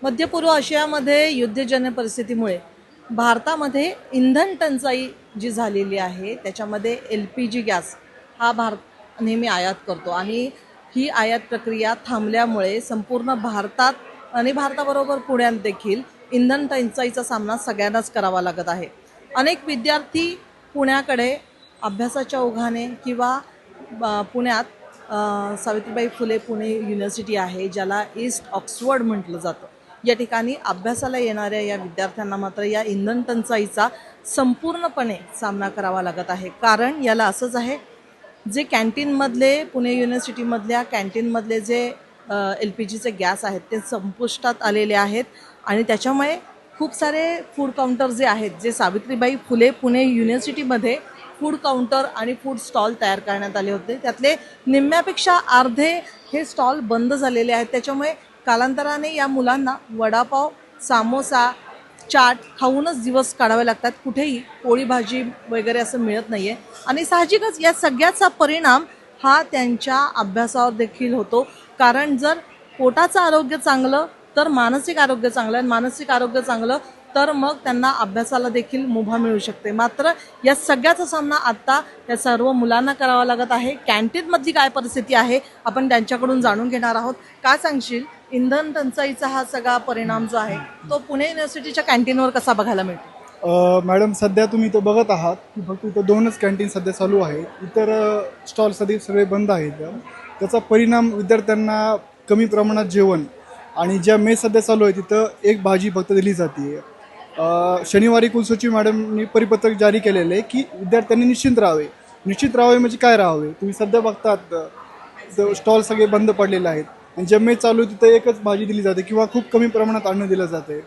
मध्य-पूर्व आशियामध्ये युद्धजन्य परिस्थितीमुळे भारतामध्ये इंधन टंचाई जी झालेली आहे त्याच्यामध्ये LPG गॅस हा भारत नेहमी आयात करतो आणि ही आयात प्रक्रिया थांबल्यामुळे संपूर्ण भारतात आणि भारताबरोबर पुण्यात देखील इंधन टंचाईचा सामना सगळ्यांनाच करावा लागत आहे। अनेक विद्यार्थी पुण्याकडे अभ्यासाच्या ओघाने किंवा पुण्यात सावित्रीबाई फुले पुणे युनिव्हर्सिटी आहे ज्याला ईस्ट ऑक्सफर्ड म्हटलं जातं। या ठिकाणी अभ्यासाला येणाऱ्या या विद्यार्थ्यांना मात्र या इंधन टंचाईचा संपूर्णपणे सामना करावा लागत आहे। कारण याला असंच आहे, जे कॅन्टीनमधले पुणे युनिव्हर्सिटीमधल्या कॅन्टीनमधले जे LPGचे गॅस आहेत ते संपुष्टात आलेले आहेत आणि त्याच्यामुळे खूप सारे फूड काउंटर जे आहेत जे सावित्रीबाई फुले पुणे युनिव्हर्सिटीमध्ये फूड काउंटर आणि फूड स्टॉल तयार करण्यात आले होते त्यातले निम्म्यापेक्षा अर्धे हे स्टॉल बंद झालेले आहेत। त्याच्यामुळे कालांतराने या मुलांना वडापाव, सामोसा, चाट खाऊनच दिवस काढावे लागतात। कुठेही पोळी भाजी वगैरे असं मिळत नाही आहे आणि साहजिकच या सगळ्याचा परिणाम हा त्यांच्या अभ्यासावर देखील होतो। कारण जर पोटाचं आरोग्य चांगलं तर मानसिक आरोग्य चांगलं आणि मानसिक आरोग्य चांगलं तर मग त्यांना अभ्यासाला देखील मुभा मिळू शकते। मात्र या सगळ्याचा सामना आता या सर्व मुलांना करावा लागत आहे। कॅन्टीनमधली काय परिस्थिती आहे आपण त्यांच्याकडून जाणून घेणार आहोत। काय सांगशील, इंधन टंचाईचा हा सगळा परिणाम जो आहे तो पुणे युनिव्हर्सिटीच्या कॅन्टीनवर कसा बघायला मिळतो? मॅडम, सध्या तुम्ही इथं बघत आहात की फक्त इथं 2च कॅन्टीन सध्या चालू आहेत, इतर स्टॉल सगळे बंद आहेत। त्याचा परिणाम विद्यार्थ्यांना कमी प्रमाणात जेवण आणि ज्या मेस सध्या चालू आहे तिथं एक भाजी फक्त दिली जाते। शनिवारी कुलसचिव मॅडमनी परिपत्रक जारी केलेलं आहे की विद्यार्थ्यांनी निश्चिंत राहावे म्हणजे काय राहावे। तुम्ही सध्या बघतात स्टॉल सगळे बंद पडलेले आहेत आणि ज्या मेस चालू आहे तिथं एकच भाजी दिली जाते किंवा खूप कमी प्रमाणात अन्न दिलं जाते।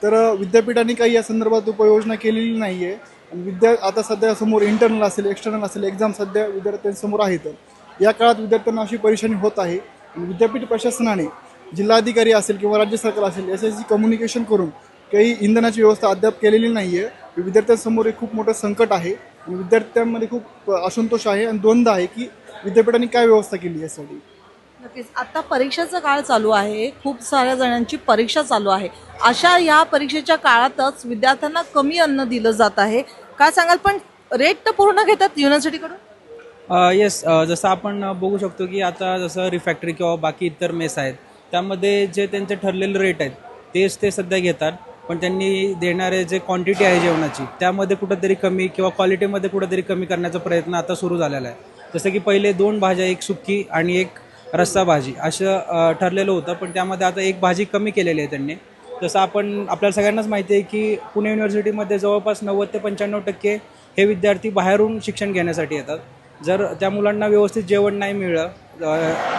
तर विद्यापीठाने काही या संदर्भात उपाययोजना केलेली नाही आहे आणि आता सध्या समोर इंटरनल असेल एक्सटर्नल असेल एक्झाम सध्या विद्यार्थ्यांसमोर आहेत। या काळात विद्यार्थ्यांना अशी परेशानी होत आहे आणि विद्यापीठ प्रशासनाने जिल्हाधिकारी असेल किंवा राज्य सरकार असेल याच्याशी कम्युनिकेशन करून काही इंधनाची व्यवस्था अद्याप केलेली नाही आहे। विद्यार्थ्यांसमोर एक खूप मोठं संकट आहे आणि विद्यार्थ्यांमध्ये खूप असंतोष आहे आणि द्वंद्व आहे की विद्यापीठाने काय व्यवस्था केली यासाठी। नक्कीच आता परीक्षेचा काळ चालू आहे, खूप साऱ्या जणांची परीक्षा चालू आहे। अशा या परीक्षेच्या काळातच विद्यार्थ्यांना कमी अन्न दिलं जात आहे। काय सांगाल, पण रेट तर पूर्ण घेतात युनिव्हर्सिटीकडून? येस, जसं आपण बघू शकतो की आता जसं रिफॅक्टरी किंवा बाकी इतर मेस आहेत त्यामध्ये जे त्यांचे ठरलेले रेट आहेत तेच ते सध्या घेतात, पण त्यांनी देणारे जे क्वांटिटी आहे जेवणाची त्यामध्ये कुठंतरी कमी किंवा क्वालिटीमध्ये कुठंतरी कमी करण्याचा प्रयत्न आता सुरू झालेला आहे। जसं की पहिले 2 भाज्या, एक सुक्की आणि एक रस्सा भाजी असं ठरलेलं होतं, पण त्यामध्ये आता एक भाजी कमी केलेली आहे त्यांनी। जसं आपल्याला सगळ्यांनाच माहिती आहे की पुणे युनिव्हर्सिटीमध्ये जवळपास 90 ते 95% हे विद्यार्थी बाहेरून शिक्षण घेण्यासाठी येतात। जर त्या मुलांना व्यवस्थित जेवण नाही मिळलं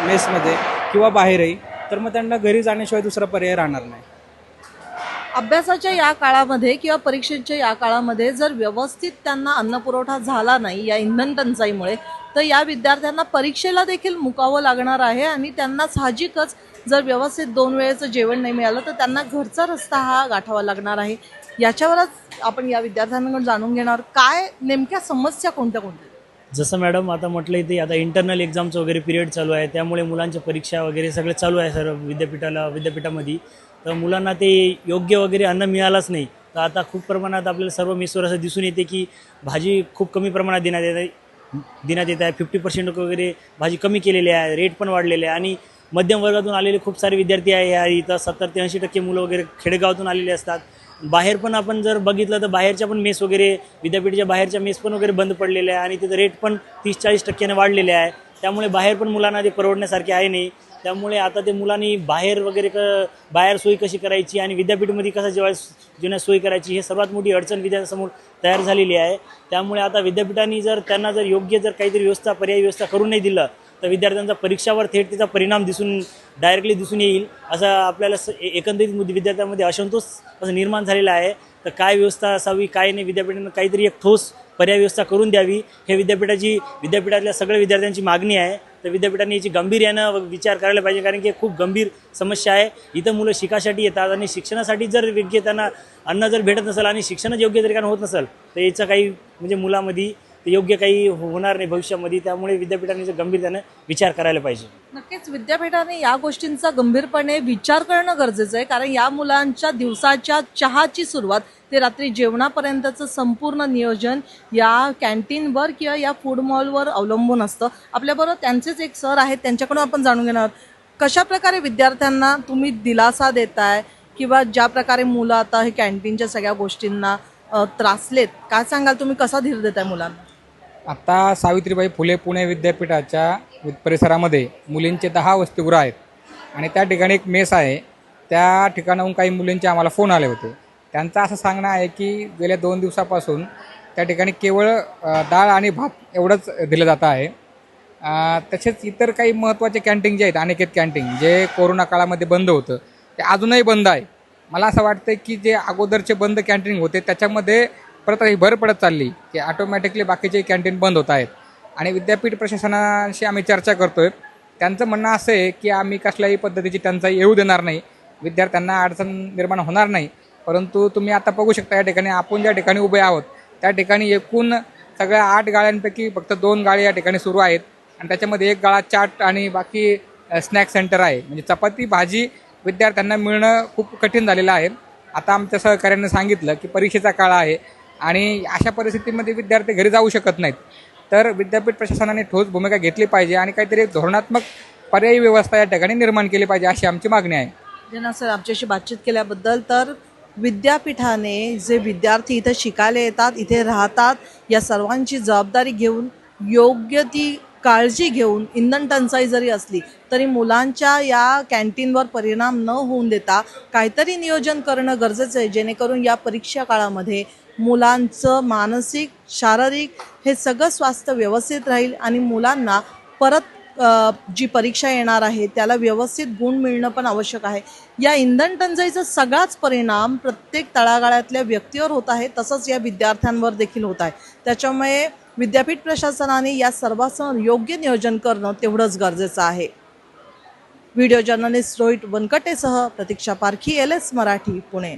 मेसमध्ये किंवा बाहेरही तर मग त्यांना घरी जाण्याशिवाय दुसरा पर्याय राहणार नाही। अभ्यासाच्या या काळामध्ये किंवा परीक्षेच्या या काळामध्ये जर व्यवस्थित त्यांना अन्नपुरवठा झाला नाही या इंधन टंचाईमुळे तर या विद्यार्थ्यांना परीक्षेला देखील मुकावं लागणार आहे आणि त्यांना साहजिकच जर व्यवस्थित 2 वेळेचं जेवण नाही मिळालं तर त्यांना घरचा रस्ता हा गाठावा लागणार आहे। याच्यावरच आपण या विद्यार्थ्यांकडून जाणून घेणार काय नेमक्या समस्या कोणत्या कोणत्या। जसं मॅडम आता म्हटलं इथे आता इंटरनल एक्झामचं वगैरे पिरियड चालू आहे, त्यामुळे मुलांच्या परीक्षा वगैरे सगळं चालू आहे सर्व विद्यापीठामध्ये। तर मुलांना ते योग्य वगैरे अन्न मिळालंच नाही। तर आता खूप प्रमाणात आपल्याला सर्व मेसवर असं दिसून येते की भाजी खूप कमी प्रमाणात देण्यात येत आहे। 50% वगैरे भाजी कमी केलेली आहे, रेट पण वाढलेले आहे आणि मध्यम वर्गातून आलेले खूप सारे विद्यार्थी आहे इथं 70 ते 80% मुलं वगैरे खेडेगावातून आलेले असतात। बाहेर पण आपण जर बघितलं तर बाहेरच्या पण मेस वगैरे विद्यापीठाच्या बाहेरच्या मेस पण वगैरे बंद पडलेले आहे आणि तिथं रेट पण 30-40% वाढलेले आहे। त्यामुळे बाहेर पण मुलांना ते परवडण्यासारखे आहे नाही। त्यामुळे आता ते मुलांनी बाहेर सोय कशी करायची आणि विद्यापीठामध्ये कसं जेवणाची सोय करायची हे सर्वात मोठी अडचण विद्यार्थ्यांसमोर तयार झालेली आहे। त्यामुळे आता विद्यापीठांनी त्यांना योग्य काहीतरी पर्यायी व्यवस्था करून नाही दिलं तर विद्यार्थ्यांचा परीक्षावर थेट त्याचा परिणाम डायरेक्टली दिसून येईल असं आपल्याला एकंदरीत विद्यार्थ्यांमध्ये असंतोष असं निर्माण झालेला आहे। तर काय व्यवस्था असावी काय नाही, विद्यापीठानं काहीतरी एक ठोस पर्याय व्यवस्था करून द्यावी हे विद्यापीठातल्या सगळ्या विद्यार्थ्यांची मागणी आहे। तर विद्यापीठाने याची गांभीर्यानं विचार करायला पाहिजे, कारण की खूप गंभीर समस्या आहे। इथं मुलं शिकासाठी येतात आणि शिक्षणासाठी जर योग्य त्यांना अन्न जर भेटत नसेल आणि शिक्षणच योग्य तरीने होत नसेल तर याचं काही मुलामध्ये ते योग्य काही होणार नाही भविष्यामध्ये. त्यामुळे विद्यापीठाने गंभीरतेने विचार करायला पाहिजे. नक्कीच विद्यापीठाने या गोष्टींचा गंभीरपणे विचार करणं गरजेचं आहे, कारण या मुलांच्या दिवसाच्या चहाची सुरुवात ते रात्री जेवणापर्यंतचं संपूर्ण नियोजन या कॅन्टीनवर किंवा या फूड मॉलवर अवलंबून असतं. आपल्याबरोबर त्यांचेच एक सर आहेत, त्यांच्याकडून आपण जाणून घेणार आहोत कशा प्रकारे विद्यार्थ्यांना तुम्ही दिलासा देताय किंवा ज्या प्रकारे मुलं आता हे कॅन्टीनच्या सगळ्या गोष्टींना त्रासलेत, काय सांगाल तुम्ही, कसा धीर देताय मुलांना? आता सावित्रीबाई फुले पुणे विद्यापीठाच्या परिसरामध्ये मुलींचे 10 वसतिगृह आहेत आणि त्या ठिकाणी एक मेस आहे. त्या ठिकाणाहून काही मुलींचे आम्हाला फोन आले होते. त्यांचं असं सांगणं आहे की गेल्या 2 दिवसापासून त्या ठिकाणी केवळ डाळ आणि भात एवढंच दिलं जातं आहे. तसेच इतर काही महत्त्वाचे कॅन्टीन जे आहेत, अनेक कॅन्टीन जे कोरोना काळामध्ये बंद होतं ते अजूनही बंद आहे. मला असं वाटतं की जे अगोदरचे बंद कॅन्टीन होते त्याच्यामध्ये परत ही भर पडत चालली की ऑटोमॅटिकली बाकीचे कॅन्टीन बंद होत आहेत. आणि विद्यापीठ प्रशासनाशी आम्ही चर्चा करतो आहे. त्यांचं म्हणणं असं आहे की आम्ही कसल्याही पद्धतीची टंचाई येऊ देणार नाही, विद्यार्थ्यांना अडचण निर्माण होणार नाही. परंतु तुम्ही आता बघू शकता या ठिकाणी आपण ज्या ठिकाणी उभे आहोत त्या ठिकाणी एकूण सगळ्या 8 गाळ्यांपैकी फक्त 2 गाळे या ठिकाणी सुरू आहेत आणि त्याच्यामध्ये एक गाळा चाट आणि बाकी स्नॅक सेंटर आहे. म्हणजे चपाती भाजी विद्यार्थ्यांना मिळणं खूप कठीण झालेलं आहे. आता आमच्या सहकाऱ्यांनी सांगितलं की परीक्षेचा काळ आहे आणि अशा परिस्थितीमध्ये विद्यार्थी घरी जाऊ शकत नाहीत. तर विद्यापीठ प्रशासनाने ठोस भूमिका घेतली पाहिजे आणि काहीतरी धोरणात्मक पर्यायी व्यवस्था या ठिकाणी निर्माण केली पाहिजे अशी आमची मागणी आहे. जना सर, आमच्याशी बातचीत केल्याबद्दल. तर विद्यापीठाने जे विद्यार्थी इथे शिकायला येतात, इथे राहतात, या सर्वांची जबाबदारी घेऊन योग्य ती काळजी घेऊन इंधन टंचाई जरी असली तरी मुलांच्या या कॅन्टीनवर परिणाम न होऊन देता काहीतरी नियोजन करणं गरजेचं आहे, जेणेकरून या परीक्षा काळामध्ये मुलांचं मानसिक शारीरिक हे सगळं स्वास्थ्य व्यवस्थित राहील आणि मुलांना परत जी परीक्षा येणार आहे त्याला व्यवस्थित गुण मिळणं पण आवश्यक आहे. या इंधन टंचाईचा सगळाच परिणाम प्रत्येक तळागाळातल्या व्यक्तीवर होत आहे, तसंच या विद्यार्थ्यांवर देखील होत आहे. त्याच्यामुळे विद्यापीठ प्रशासनाने या सर्वांचं योग्य नियोजन करणं तेवढंच गरजेचं आहे. व्हिडिओ जर्नलिस्ट रोहित वनकटेसह प्रतीक्षा पारखी, LS मराठी, पुणे.